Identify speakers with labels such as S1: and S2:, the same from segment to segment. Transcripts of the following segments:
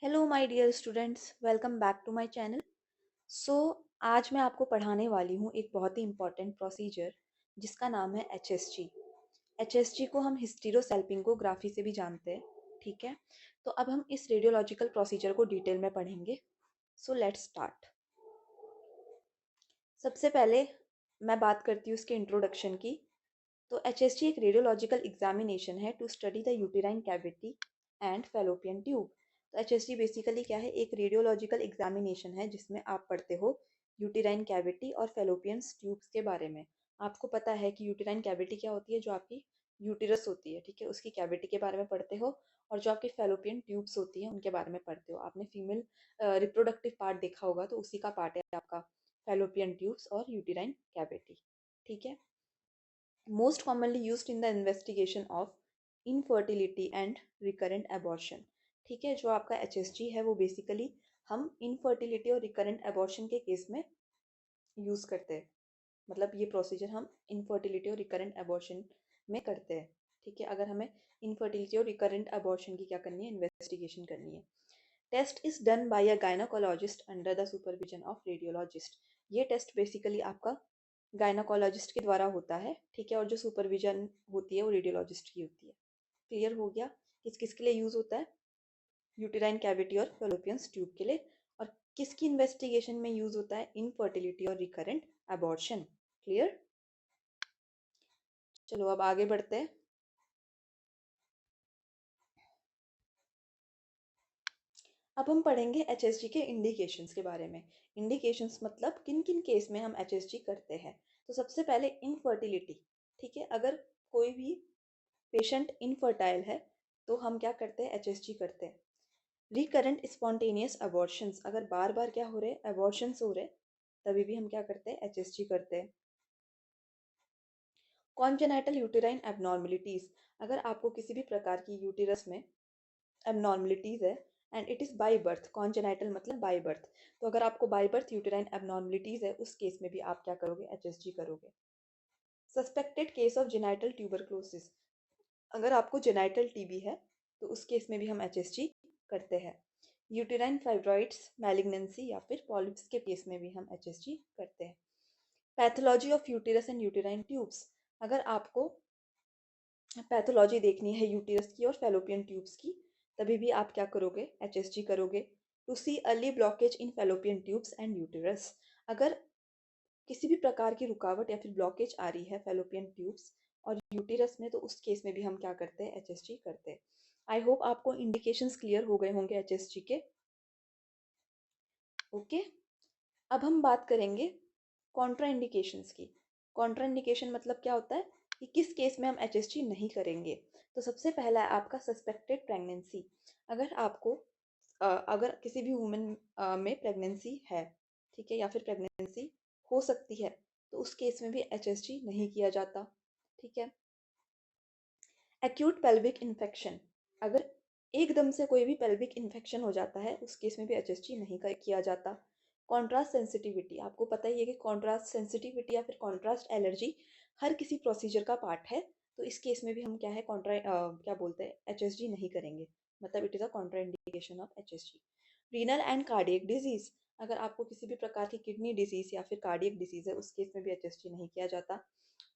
S1: Hello my dear students, welcome back to my channel. So आज मैं आपको पढ़ाने वाली हूँ एक बहुत ही इम्पॉर्टेंट प्रोसीजर जिसका नाम है एचएसजी। एचएसजी को हम हिस्टीरोसैल्पिंगोग्राफी से भी जानते हैं। ठीक है, तो अब हम इस रेडियोलॉजिकल प्रोसीजर को डिटेल में पढ़ेंगे। So let's start. सबसे पहले मैं बात करती हूँ इसके इंट्रोडक्शन की। तो एचएसजी एक रेडियोलॉजिकल एग्जामिनेशन है to study the uterine cavity and fallopian tube. तो एचएसजी बेसिकली क्या है, एक रेडियोलॉजिकल एग्जामिनेशन है जिसमें आप पढ़ते हो यूटेराइन कैविटी और फैलोपियन ट्यूब्स के बारे में। आपको पता है कि यूटेराइन कैविटी क्या होती है, जो आपकी यूटेरस होती है, ठीक है, उसकी कैविटी के बारे में पढ़ते हो। और जो आपकी फैलोपियन ट्यूब्स होती हैं उनके बारे में पढ़ते हो। आपने फीमेल रिप्रोडक्टिव पार्ट देखा होगा, तो उसी का पार्ट है आपका फैलोपियन ट्यूब्स और यूटेराइन कैविटी। ठीक है, most commonly used in the investigation of infertility and recurrent abortion। ठीक है, जो आपका HSG है वो बेसिकली हम इनफर्टिलिटी और रिकरेंट एबॉर्शन के केस में यूज करते हैं। मतलब ये प्रोसीजर हम इनफर्टिलिटी और रिकरेंट एबॉर्शन में करते हैं। ठीक है, अगर हमें इनफर्टिलिटी और रिकरेंट एबॉर्शन की क्या करनी है, इन्वेस्टिगेशन करनी है। Test is done by a gynaecologist under the supervision of radiologist. ये टेस्ट बेसिकली आपका गायनोकोलॉजिस्ट के द्वारा होता है। ठीक है, और जो सुपरविजन होती है वो रेडियोलॉजिस्ट की होती है। क्लियर हो गया किस किस के लिए यूज होता है, यूटेराइन कैविटी और फैलोपियन ट्यूब के लिए। और किसकी इन्वेस्टिगेशन में यूज होता है, इनफर्टिलिटी और रिकरेंट अबॉर्शन। क्लियर। चलो अब आगे बढ़ते हैं। अब हम पढ़ेंगे एचएसजी के इंडिकेशंस के बारे में। इंडिकेशंस मतलब किन किन केस में हम एचएसजी करते हैं। तो सबसे पहले इनफर्टिलिटी। ठीक है, अगर कोई भी पेशेंट इनफर्टाइल है तो हम क्या करते हैं, एचएसजी करते हैं। रिकरेंट स्पॉन्टेनियस अबॉर्शंस, अगर बार बार क्या हो रहे हैं, अबॉर्शंस हो रहे हैं, तभी भी हम क्या करते हैं, एचएसजी करते हैं। कॉन्जेनाइटल यूटेराइन एबनॉर्मलिटीज, अगर आपको किसी भी प्रकार की यूटेरस में एबनॉर्मलिटीज है and it is by birth, congenital मतलब बाय बर्थ, तो अगर आपको बाय बर्थ यूटेराइन एबनॉर्मलिटीज है उस केस में भी आप क्या करोगे, एचएसजी करोगे। Suspected case of genital tuberculosis, अगर आपको जेनाइटल टीबी है तो उस केस में भी हम एचएसजी करते हैं। यूटेराइन फाइब्रॉइड्स मैलिग्नेंसी या फिर पॉलिप्स के केस में भी हम एचएसजी करते हैं। Pathology of uterus and uterine tubes, अगर आपको पैथोलॉजी देखनी है यूटेरस की और फैलोपियन ट्यूब्स की, तभी भी आप क्या करोगे, एचएसजी करोगे। To see early blockage in fallopian tubes and uterus, अगर किसी भी प्रकार की रुकावट या फिर ब्लॉकेज आ रही है फैलोपियन ट्यूब्स और यूटेरस में, तो उस केस में भी हम क्या करते हैं, एचएसजी करते हैं। आई होप आपको इंडिकेशंस क्लियर हो गए होंगे एचएसजी के। ओके, अब हम बात करेंगे कॉन्ट्रा इंडिकेशंस की। कॉन्ट्रा इंडिकेशन मतलब क्या होता है कि किस केस में हम एचएसजी नहीं करेंगे। तो सबसे पहला है आपका सस्पेक्टेड प्रेगनेंसी। अगर आपको अगर किसी भी वुमेन में प्रेगनेंसी है, ठीक है, या फिर प्रेगनेंसी हो सकती है, तो उस केस में भी एचएसजी नहीं किया जाता। ठीक है। एक्यूट पेल्विक इन्फेक्शन, अगर एकदम से कोई भी पेल्विक इन्फेक्शन हो जाता है उस केस में भी एचएसजी नहीं किया जाता। कॉन्ट्रास्ट सेंसिटिविटी, आपको पता ही है कि कॉन्ट्रास्ट सेंसिटिविटी या फिर कॉन्ट्रास्ट एलर्जी हर किसी प्रोसीजर का पार्ट है। तो इस केस में भी हम क्या है, क्या बोलते हैं, एचएसजी नहीं करेंगे। मतलब it is a Contra indication of HSG. Renal and cardiac disease, अगर आपको किसी भी प्रकार की किडनी डिजीज या फिर कार्डियक डिजीज है उस केस में भी एचएसजी नहीं किया जाता।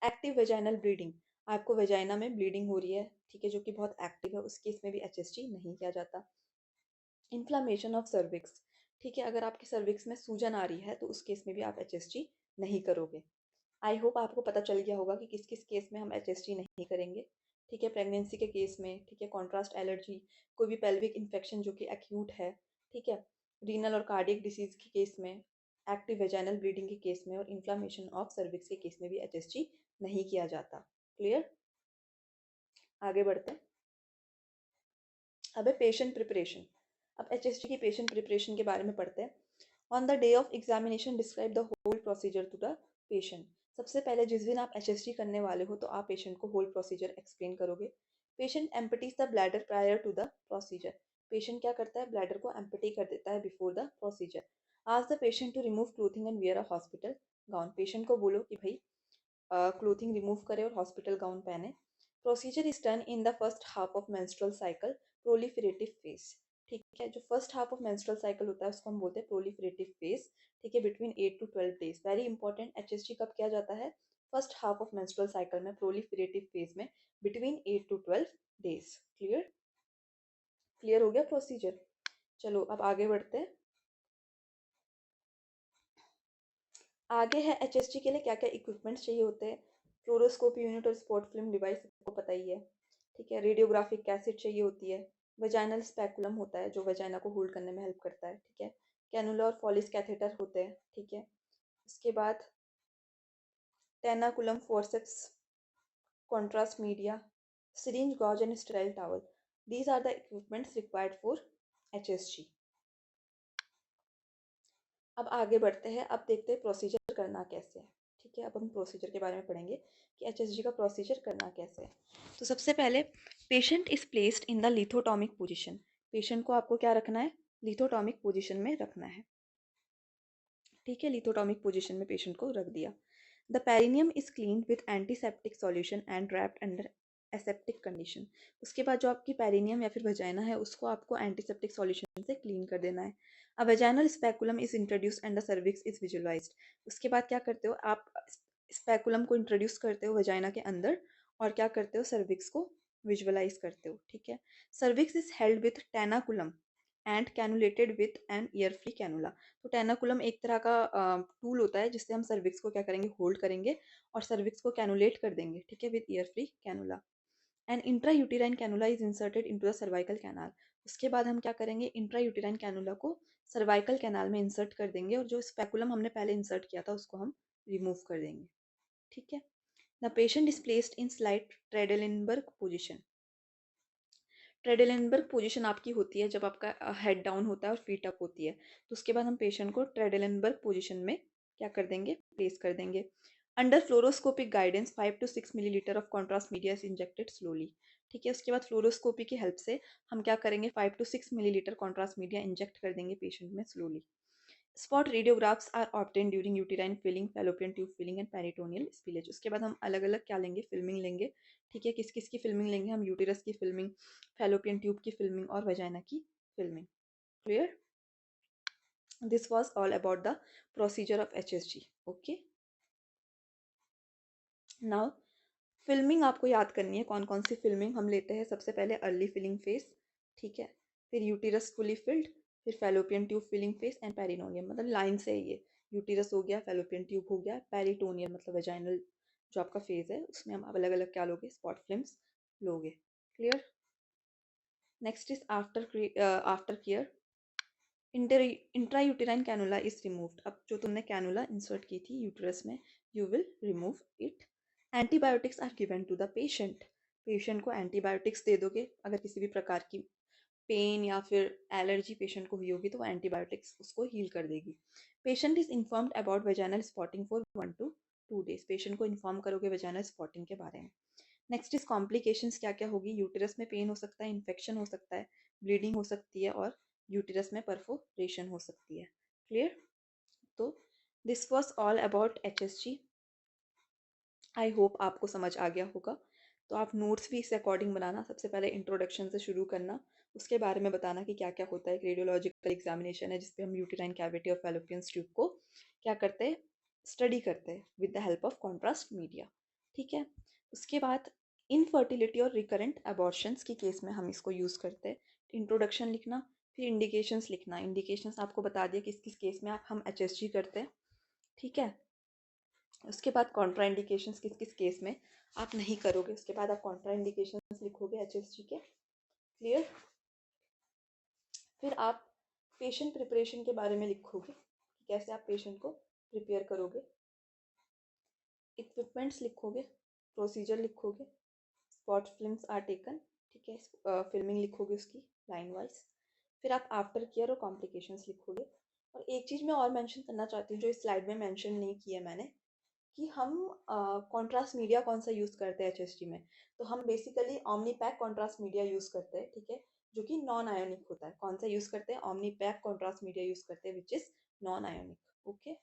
S1: एक्टिव वेजाइनल ब्लीडिंग, आपको वेजाइना में ब्लीडिंग हो रही है, ठीक है, जो कि बहुत एक्टिव है, उस केस में भी एचएसजी नहीं किया जाता। इन्फ्लामेशन ऑफ सर्विक्स, ठीक है, अगर आपके सर्विक्स में सूजन आ रही है तो उस केस में भी आप एचएसजी नहीं करोगे। आई होप आपको पता चल गया होगा कि किस किस केस में हम एचएसजी नहीं करेंगे। ठीक है, प्रेगनेंसी के केस में, ठीक है, कॉन्ट्रास्ट एलर्जी, कोई भी पेल्विक इन्फेक्शन जो कि एक्यूट है, ठीक है, रीनल और कार्डियक डिसीज के केस में, एक्टिव वेजाइनल ब्लीडिंग के केस में और इन्फ्लामेशन ऑफ सर्विक्स के केस में भी एचएसजी नहीं किया जाता। क्लियर। आगे बढ़ते हैं। अब है पेशेंट प्रिपरेशन। अब एचएसजी की पेशेंट प्रिपरेशन के बारे में पढ़ते हैं। On the day of examination describe the whole procedure to the patient. सबसे पहले जिस दिन आप एचएसजी करने वाले हो तो आप पेशेंट को होल प्रोसीजर एक्सप्लेन करोगे। Patient empties the bladder prior to the procedure, patient क्या करता है, ब्लैडर को एम्पटी कर देता है before the procedure. Ask the patient to remove clothing and wear a hospital gown, patient को बोलो कि भाई क्लोथिंग रिमूव करे और हॉस्पिटल गाउन पहने। Procedure is done in the first half of menstrual cycle, proliferative phase. ठीक है। जो first half of menstrual cycle होता है उसको हम बोलते हैं प्रोलिफरेटिव फेज, ठीक है, between 8 to 12 days. Very important, HSG कब किया जाता है? First half of menstrual cycle में, प्रोलिफरेटिव फेज में, between 8 to 12 days. Clear? Clear हो गया प्रोसीजर? चलो अब आगे बढ़ते हैं। आगे है एचएसजी के लिए क्या क्या इक्विपमेंट्स चाहिए होते हैं। फ्लोरोस्कोपी यूनिट और स्पॉट फिल्म डिवाइस आपको पता ही है, ठीक है। रेडियोग्राफिक कैसेट चाहिए होती है। वजाइनल स्पेकुलम होता है जो वजाइना को होल्ड करने में हेल्प करता है, ठीक है। कैनुला और फॉलिस कैथेटर होते हैं, ठीक है। इसके बाद tenaculum forceps, contrast media, syringe gauge and sterile towel. These are the equipments required for HSG. अब आगे बढ़ते हैं, अब देखते हैं प्रोसीजर करना कैसे है, ठीक है। अब हम प्रोसीजर के बारे में पढ़ेंगे कि एचएसजी का प्रोसीजर करना कैसे है। तो सबसे पहले patient is placed in the lithotomic position. Patient को आपको क्या रखना है? लिथोटॉमिक पोजीशन में रखना है, ठीक है। लिथोटॉमिक पोजीशन में पेशेंट को रख दिया। The perineum is cleaned with antiseptic solution and wrapped under aseptic condition. उसके बाद जो आपकी पेरिनियम या फिर वजाइना है उसको आपको एंटीसेप्टिक सॉल्यूशन से क्लीन कर देना है। A vaginal speculum is introduce and the cervix is visualised. उसके बाद क्या करते हो आप? स्पेकुलम को इंट्रोड्यूस करते हो वजाइना के अंदर और क्या करते हो? सर्विक्स को विजुअलाइज करते हो, ठीक है। Cervix is held with tenaculum and cannulated with an ear free cannula. तो टेनाकुलम एक तरह का टूल होता है जिससे हम सर्विक्स को क्या करेंगे? होल्ड करेंगे और सर्विक्स को कैनुलेट कर देंगे, ठीक है, with year free cannula. And intra uterine cannula is inserted into the cervical canal. उसके बाद हम क्या करेंगे? इंट्रा यूटेराइन कैनुला को सर्वाइकल कैनाल में इंसर्ट कर देंगे और जो स्पेकुलम हमने पहले इंसर्ट किया था उसको हम रिमूव कर देंगे, ठीक है। The patient is placed in slight Trendelenburg position. Trendelenburg position आपकी होती है जब आपका हेड डाउन होता है और फीट अप होती है। तो उसके बाद हम पेशेंट को ट्रेडेलिनबर्ग पोजीशन में क्या कर देंगे? प्लेस कर देंगे। Under fluoroscopic guidance 5 to 6 millilitre of contrast media is injected slowly, ठीक है। उसके बाद फ्लोरोस्कोपी की हेल्प से हम क्या करेंगे? 5 to 6 millilitre contrast media inject कर देंगे पेशेंट में slowly. Spot radiographs are obtain during uterine filling, fallopian tube filling and peritoneal spillage. उसके बाद हम अलग अलग क्या लेंगे? फिल्मिंग लेंगे, ठीक है। किस किस की फिल्मिंग लेंगे हम? यूटेरस की फिल्मिंग, फैलोपियन ट्यूब की फिल्मिंग और वजाइना की filming. Clear? This was all about the procedure of HSG. Okay, now filming आपको याद करनी है। कौन कौन सी फिल्मिंग हम लेते हैं? सबसे पहले अर्ली फिलिंग फेस, ठीक है। फिर यूटेरस फुली फिल्ड, फिर fallopian tube filling phase and peritoneum. मतलब लाइन से है ये। यूटेरस हो गया, फैलोपियन ट्यूब हो गया, पेरिटोनियम मतलब वेजाइनल जो आपका फेज है उसमें हम अलग अलग क्या लोगे? स्पॉट फिल्म्स लोगे। Clear? Next is after care. Intra uterine cannula is removed. अब जो तुमने कैनुला इंसर्ट की थी यूटेरस में, you will remove it. Antibiotics are given to the patient. Patient को एंटीबायोटिक्स दे दोगे। अगर किसी भी प्रकार की पेन या फिर एलर्जी पेशेंट को हुई होगी तो वो एंटीबायोटिक्स उसको हील कर देगी। Patient is informed about vaginal spotting for 1 to 2 days. Patient को इन्फॉर्म करोगे वेजाइनल स्पॉटिंग के बारे में। नेक्स्ट इज कॉम्प्लिकेशंस क्या क्या होगी? यूटेरस में पेन हो सकता है, इन्फेक्शन हो सकता है, ब्लीडिंग हो सकती है और यूटेरस में परफोरेशन हो सकती है। क्लियर? तो this was all about HSG. I hope आपको समझ आ गया होगा। तो आप नोट्स भी इस अकॉर्डिंग बनाना। सबसे पहले इंट्रोडक्शन से शुरू करना, उसके बारे में बताना कि क्या क्या होता है। एक रेडियोलॉजिकल एग्जामिनेशन है जिसपे हम यूटेराइन कैविटी और फैलोपियन ट्यूब को क्या करते हैं? स्टडी करते हैं with the help of contrast media, ठीक है। उसके बाद इनफर्टिलिटी और रिकरेंट अबॉर्शंस की केस में हम इसको यूज़ करते हैं। इंट्रोडक्शन लिखना, फिर इंडिकेशंस लिखना। इंडिकेशंस आपको बता दिया किस किस केस में आप हम एचएसजी करते हैं, ठीक है। उसके बाद कॉन्ट्रा इंडिकेशंस किस किस केस में आप नहीं करोगे। उसके बाद आप कॉन्ट्रा इंडिकेशंस लिखोगे एचएसजी के। क्लियर? फिर आप पेशेंट प्रिपरेशन के बारे में लिखोगे कि कैसे आप पेशेंट को प्रिपेयर करोगे। इक्विपमेंट्स लिखोगे, प्रोसीजर लिखोगे, स्पॉट फिल्म्स आर टेकन, ठीक है, फिल्मिंग लिखोगे उसकी लाइन वाइज। फिर आप आफ्टर केयर और कॉम्प्लिकेशंस लिखोगे। और एक चीज़ मैं और मेंशन करना चाहती हूँ जो इस स्लाइड में मेंशन नहीं किया मैंने, कि हम कॉन्ट्रास्ट मीडिया कौन सा यूज़ करते हैं एचएसजी में। तो हम basically Omnipaque contrast media use करते हैं, ठीक है, जो कि नॉन आयोनिक होता है। कौन सा यूज़ करते हैं? ओमनीपैक कॉन्ट्रास्ट मीडिया यूज़ करते हैं which is non ionic. Okay,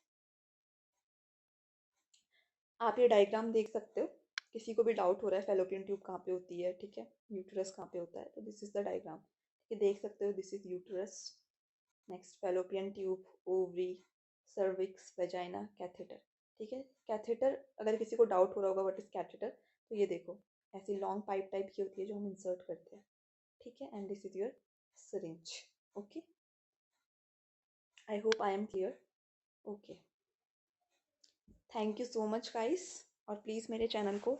S1: आप ये डायग्राम देख सकते हो। किसी को भी डाउट हो रहा है फैलोपियन ट्यूब कहाँ पे होती है, ठीक है, यूटेरस कहाँ पे होता है, तो दिस इज द डायग्राम। ये देख सकते हो, this is uterus, next fallopian tube, ovary, cervix, vagina, catheter. ठीक है, कैथेटर अगर किसी को डाउट हो रहा होगा व्हाट इज कैथेटर, तो ये देखो ऐसी लॉन्ग पाइप टाइप की होती है जो हम इंसर्ट करते हैं। ठीक है, and this is your syringe. Okay, I hope I am clear. Okay, thank you so much guys, और प्लीज़ मेरे चैनल को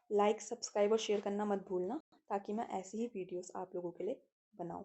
S1: लाइक, सब्सक्राइब और शेयर करना मत भूलना, ताकि मैं ऐसी ही वीडियोस आप लोगों के लिए बनाऊं।